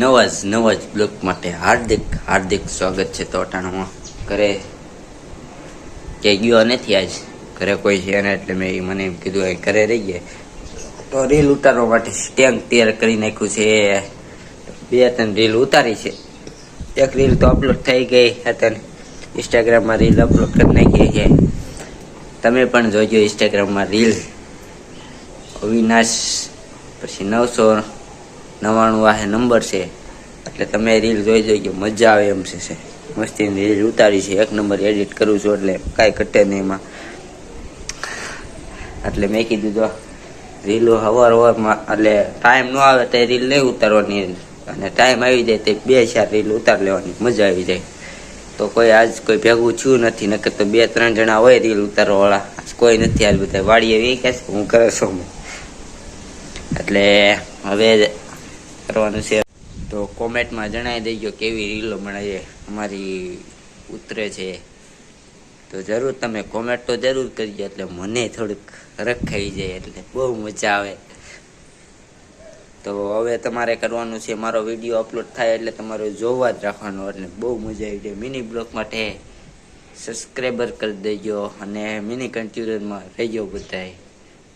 નવા જ બ્લોગ માટે હાર્દિક સ્વાગત છે. તો અટાણામાં ઘરે કે ગયો નથી, આજ ઘરે કોઈ છે ને, એટલે મેં મને એમ કીધું અહીં ઘરે રહી ગયા તો રીલ ઉતારવા માટે સ્ટેન્ડ તૈયાર કરી નાખ્યું છે. 2-3 રીલ ઉતારી છે. એક રીલ તો અપલોડ થઈ ગઈ હતી, ઇન્સ્ટાગ્રામમાં રીલ અપલોડ કરી નાખી છે. તમે પણ જોજો ઇન્સ્ટાગ્રામમાં રીલ અવિનાશ પછી 999 આ નંબર છે, એટલે તમે રીલ જોઈ જોઈજો, મજા આવે એમ છે. મસ્તીની રીલ ઉતારી છે, 1 નંબર એડિટ કરું છું એટલે કાંઈ ઘટે નહીં એમાં. એટલે મેં કીધું તો રીલો હવારમાં એટલે ટાઈમ ન આવે તો રીલ નહીં ઉતારવાની, અને ટાઈમ આવી જાય તો 2-4 રીલ ઉતારી લેવાની, મજા આવી જાય. તો કોઈ ભેગું થયું નથી, નકર તો 2-3 જણા હોય રીલ ઉતારવા વાળા, કોઈ નથી. હાલ બધા વાડીએ વી કે હું કરે છું, એટલે હવે કરવાનું છે. તો કોમેન્ટમાં જણાવી દેજો કેવી રીલો બનાવીએ અમારી ઉતરે છે. તો જરૂર તમે કોમેન્ટ તો જરૂર કરજો, એટલે મને થોડુંક રખાઈ જાય, એટલે બહુ મજા આવે. તો હવે તમારે કરવાનું છે, મારો વિડીયો અપલોડ થાય એટલે તમારે જોવા જ રાખવાનો, એટલે બહુ મજા આવી જાય. મિની બ્લોગ માટે સબસ્ક્રાઈબર કરી દેજો અને મિની કન્ટિન્યુમાં રહેજો બધાય.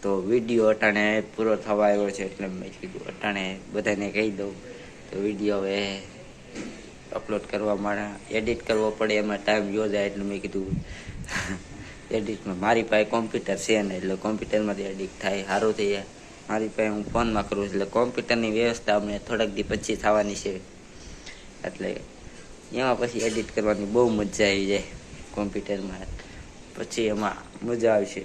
તો વિડીયો અટાણે પૂરો થવા આવ્યો છે, એટલે મેં કીધું અટાણે બધાને કહી દઉં. તો વિડીયો હવે અપલોડ કરવા માટે એડિટ કરવો પડે, એમાં ટાઈમ યોજાય, એટલે મેં કીધું એડિટમાં મારી પાસે કોમ્પ્યુટર છે ને, એટલે કોમ્પ્યુટરમાંથી એડિટ થાય, સારું થઈ જાય. મારી પાસે હું ફોનમાં કરું છું, એટલે કોમ્પ્યુટરની વ્યવસ્થા અમને થોડાક દી પછી થવાની છે, એટલે એમાં પછી એડિટ કરવાની બહુ મજા આવી જાય કોમ્પ્યુટરમાં, પછી એમાં મજા આવશે.